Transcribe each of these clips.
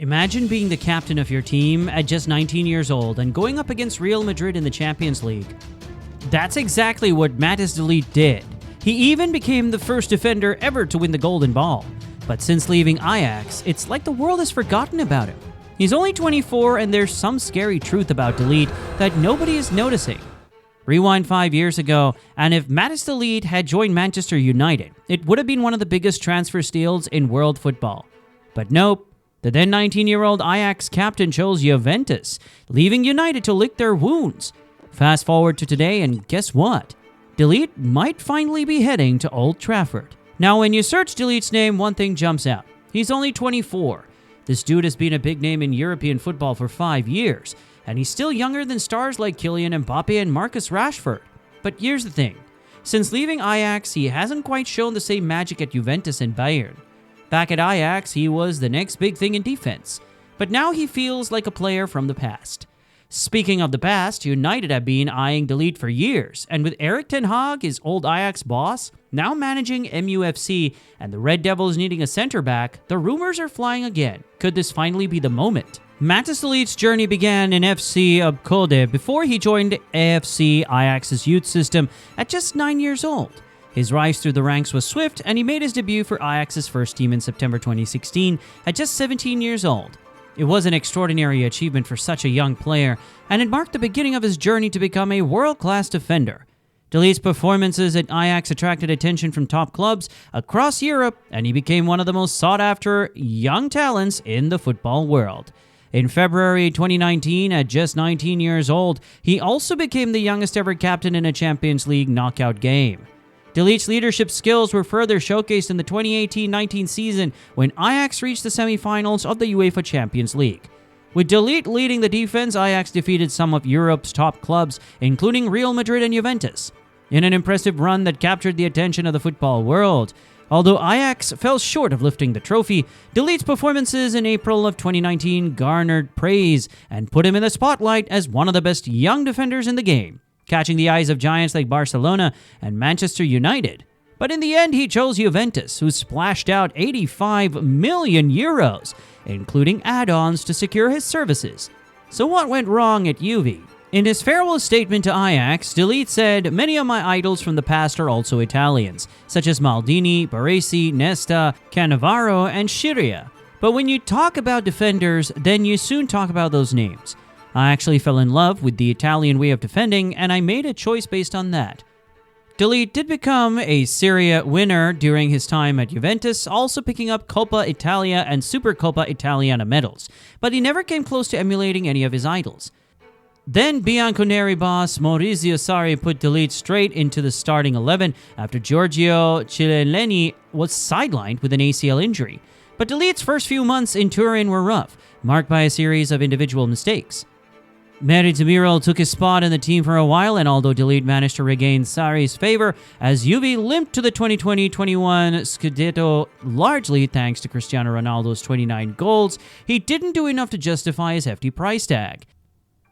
Imagine being the captain of your team at just 19 years old and going up against Real Madrid in the Champions League. That's exactly what Matthijs de Ligt did. He even became the first defender ever to win the Golden Ball. But since leaving Ajax, it's like the world has forgotten about him. He's only 24 and there's some scary truth about de Ligt that nobody is noticing. Rewind 5 years ago, and if Matthijs de Ligt had joined Manchester United, it would have been one of the biggest transfer steals in world football. But nope. The then 19-year-old Ajax captain chose Juventus, leaving United to lick their wounds. Fast forward to today, and guess what? De Ligt might finally be heading to Old Trafford. Now, when you search de Ligt's name, one thing jumps out. He's only 24. This dude has been a big name in European football for 5 years, and he's still younger than stars like Kylian Mbappe and Marcus Rashford. But here's the thing. Since leaving Ajax, he hasn't quite shown the same magic at Juventus and Bayern. Back at Ajax, he was the next big thing in defense, but now he feels like a player from the past. Speaking of the past, United have been eyeing de Ligt for years, and with Erik ten Hag, his old Ajax boss, now managing MUFC, and the Red Devils needing a center back, the rumors are flying again. Could this finally be the moment? Matthijs de Ligt's journey began in FC Abcode before he joined AFC Ajax's youth system at just 9 years old. His rise through the ranks was swift, and he made his debut for Ajax's first team in September 2016 at just 17 years old. It was an extraordinary achievement for such a young player, and it marked the beginning of his journey to become a world-class defender. De Ligt's performances at Ajax attracted attention from top clubs across Europe, and he became one of the most sought-after young talents in the football world. In February 2019, at just 19 years old, he also became the youngest ever captain in a Champions League knockout game. De Ligt's leadership skills were further showcased in the 2018-19 season when Ajax reached the semifinals of the UEFA Champions League. With De Ligt leading the defense, Ajax defeated some of Europe's top clubs, including Real Madrid and Juventus, in an impressive run that captured the attention of the football world. Although Ajax fell short of lifting the trophy, De Ligt's performances in April of 2019 garnered praise and put him in the spotlight as one of the best young defenders in the game, catching the eyes of giants like Barcelona and Manchester United. But in the end, he chose Juventus, who splashed out 85 million euros, including add-ons to secure his services. So what went wrong at Juve? In his farewell statement to Ajax, de Ligt said, "Many of my idols from the past are also Italians, such as Maldini, Baresi, Nesta, Cannavaro, and Scirea. But when you talk about defenders, then you soon talk about those names. I actually fell in love with the Italian way of defending, and I made a choice based on that." De Ligt did become a Serie A winner during his time at Juventus, also picking up Coppa Italia and Supercoppa Italiana medals, but he never came close to emulating any of his idols. Then Bianconeri boss Maurizio Sarri put de Ligt straight into the starting 11 after Giorgio Chiellini was sidelined with an ACL injury. But de Ligt's first few months in Turin were rough, marked by a series of individual mistakes. Mehdi Demiral took his spot in the team for a while, and although de Ligt managed to regain Sarri's favor as Juve limped to the 2020-21 Scudetto largely thanks to Cristiano Ronaldo's 29 goals, he didn't do enough to justify his hefty price tag.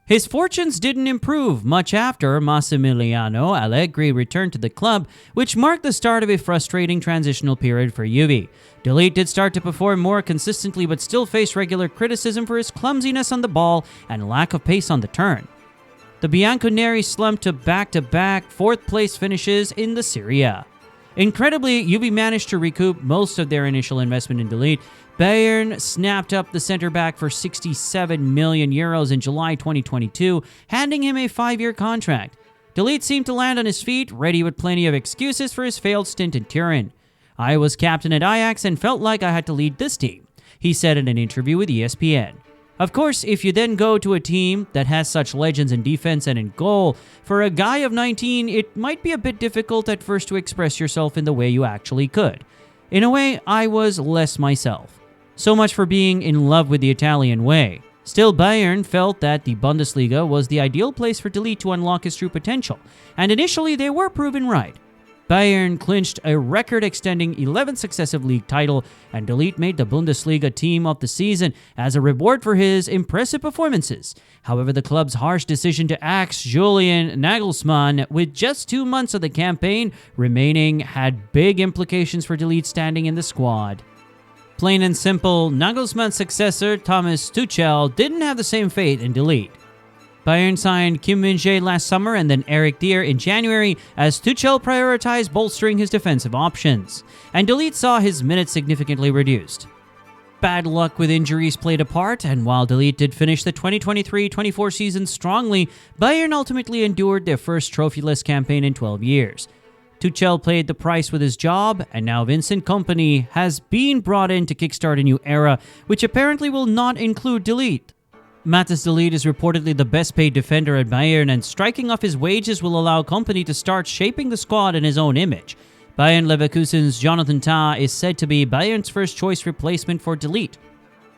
His fortunes didn't improve much after Massimiliano Allegri returned to the club, which marked the start of a frustrating transitional period for Juve. De Ligt did start to perform more consistently but still faced regular criticism for his clumsiness on the ball and lack of pace on the turn. The Bianconeri slumped to back-to-back fourth-place finishes in the Serie A. Incredibly, Juve managed to recoup most of their initial investment in de Ligt. Bayern snapped up the center-back for 67 million euros in July 2022, handing him a 5-year contract. De Ligt seemed to land on his feet, ready with plenty of excuses for his failed stint in Turin. "I was captain at Ajax and felt like I had to lead this team," he said in an interview with ESPN. Of course, if you then go to a team that has such legends in defense and in goal, for a guy of 19, it might be a bit difficult at first to express yourself in the way you actually could. In a way, I was less myself. So much for being in love with the Italian way. Still, Bayern felt that the Bundesliga was the ideal place for de Ligt to unlock his true potential, and initially they were proven right. Bayern clinched a record-extending 11th successive league title, and de Ligt made the Bundesliga Team of the Season as a reward for his impressive performances. However, the club's harsh decision to axe Julian Nagelsmann with just 2 months of the campaign remaining had big implications for de Ligt's standing in the squad. Plain and simple, Nagelsmann's successor, Thomas Tuchel, didn't have the same faith in De Ligt. Bayern signed Kim Min-jae last summer and then Eric Dier in January as Tuchel prioritized bolstering his defensive options, and De Ligt saw his minutes significantly reduced. Bad luck with injuries played a part, and while De Ligt did finish the 2023-24 season strongly, Bayern ultimately endured their first trophyless campaign in 12 years. Tuchel paid the price with his job, and now Vincent Kompany has been brought in to kickstart a new era, which apparently will not include De Ligt. Matthijs de Ligt is reportedly the best-paid defender at Bayern, and striking off his wages will allow Kompany to start shaping the squad in his own image. Bayern Leverkusen's Jonathan Tah is said to be Bayern's first-choice replacement for De Ligt,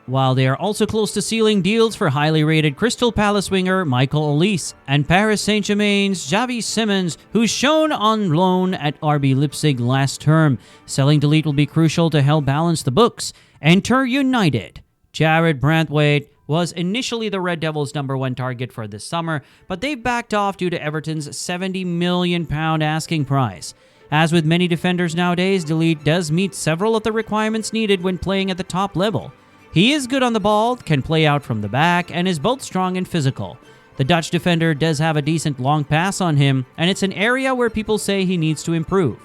while they are also close to sealing deals for highly rated Crystal Palace winger Michael Olise and Paris Saint-Germain's Xavi Simons, who's shown on loan at RB Leipzig last term. Selling De Ligt will be crucial to help balance the books. Enter United. Jared Brandtwaite was initially the Red Devils' #1 target for this summer, but they backed off due to Everton's £70 million asking price. As with many defenders nowadays, De Ligt does meet several of the requirements needed when playing at the top level. He is good on the ball, can play out from the back, and is both strong and physical. The Dutch defender does have a decent long pass on him, and it's an area where people say he needs to improve.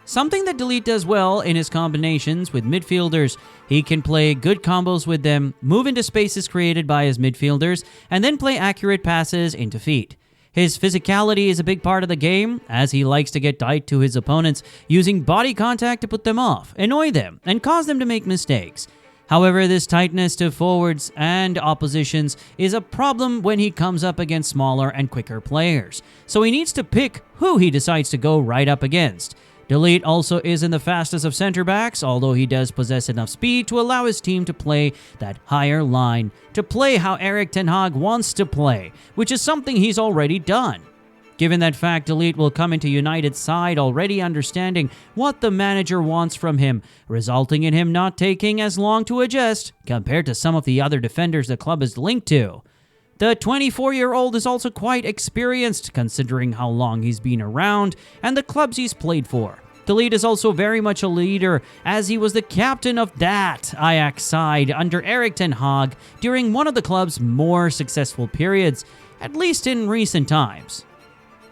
Something that De Ligt does well in his combinations with midfielders. He can play good combos with them, move into spaces created by his midfielders, and then play accurate passes into feet. His physicality is a big part of the game, as he likes to get tight to his opponents, using body contact to put them off, annoy them, and cause them to make mistakes. However, this tightness to forwards and oppositions is a problem when he comes up against smaller and quicker players, so he needs to pick who he decides to go right up against. De Ligt also isn't the fastest of center-backs, although he does possess enough speed to allow his team to play that higher line, to play how Erik ten Hag wants to play, which is something he's already done. Given that fact, De Ligt will come into United's side already understanding what the manager wants from him, resulting in him not taking as long to adjust compared to some of the other defenders the club is linked to. The 24-year-old is also quite experienced, considering how long he's been around and the clubs he's played for. De Ligt is also very much a leader, as he was the captain of that Ajax side under Erik ten Hag during one of the club's more successful periods, at least in recent times.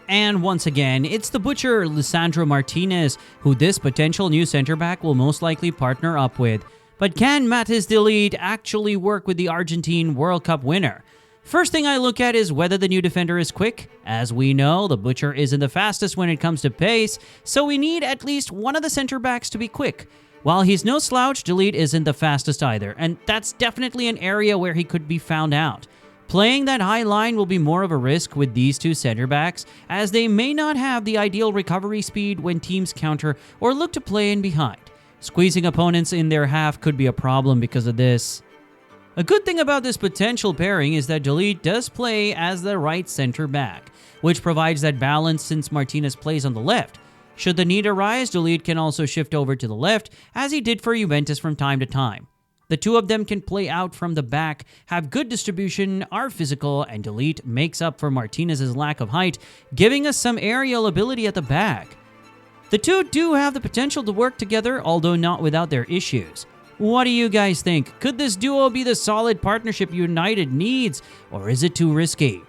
And once again, it's the butcher Lisandro Martinez, who this potential new centre-back will most likely partner up with. But can Matthijs de Ligt actually work with the Argentine World Cup winner? First thing I look at is whether the new defender is quick. As we know, the butcher isn't the fastest when it comes to pace, so we need at least one of the center-backs to be quick. While he's no slouch, De Ligt isn't the fastest either, and that's definitely an area where he could be found out. Playing that high line will be more of a risk with these two center-backs, as they may not have the ideal recovery speed when teams counter or look to play in behind. Squeezing opponents in their half could be a problem because of this. A good thing about this potential pairing is that De Ligt does play as the right center-back, which provides that balance since Martinez plays on the left. Should the need arise, De Ligt can also shift over to the left, as he did for Juventus from time to time. The two of them can play out from the back, have good distribution, are physical, and De Ligt makes up for Martinez's lack of height, giving us some aerial ability at the back. The two do have the potential to work together, although not without their issues. What do you guys think? Could this duo be the solid partnership United needs, or is it too risky?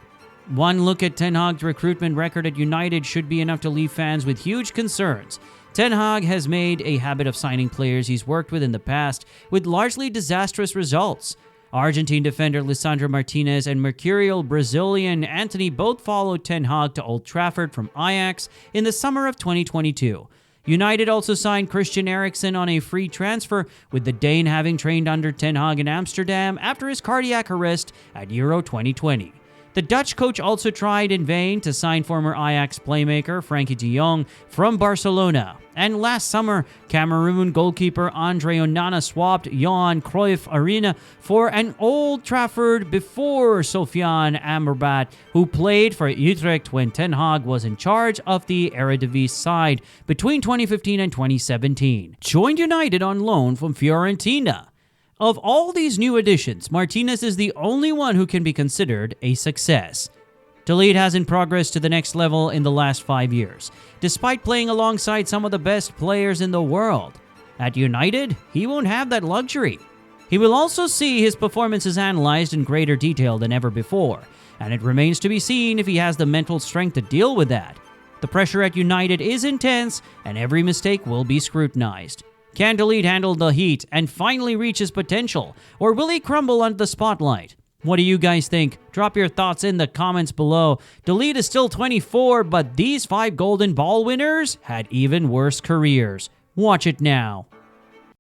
One look at Ten Hag's recruitment record at United should be enough to leave fans with huge concerns. Ten Hag has made a habit of signing players he's worked with in the past, with largely disastrous results. Argentine defender Lisandro Martinez and mercurial Brazilian Antony both followed Ten Hag to Old Trafford from Ajax in the summer of 2022. United also signed Christian Eriksen on a free transfer, with the Dane having trained under Ten Hag in Amsterdam after his cardiac arrest at Euro 2020. The Dutch coach also tried in vain to sign former Ajax playmaker Frenkie de Jong from Barcelona. And last summer, Cameroon goalkeeper Andre Onana swapped Johan Cruyff Arena for an Old Trafford before Sofiane Amrabat, who played for Utrecht when Ten Hag was in charge of the Eredivisie side between 2015 and 2017. Joined United on loan from Fiorentina. Of all these new additions, Martinez is the only one who can be considered a success. De Ligt hasn't progressed to the next level in the last 5 years, despite playing alongside some of the best players in the world. At United, he won't have that luxury. He will also see his performances analyzed in greater detail than ever before, and it remains to be seen if he has the mental strength to deal with that. The pressure at United is intense, and every mistake will be scrutinized. Can De Ligt handle the heat and finally reach his potential, or will he crumble under the spotlight? What do you guys think? Drop your thoughts in the comments below. De Ligt is still 24, but these 5 Golden Ball winners had even worse careers. Watch it now.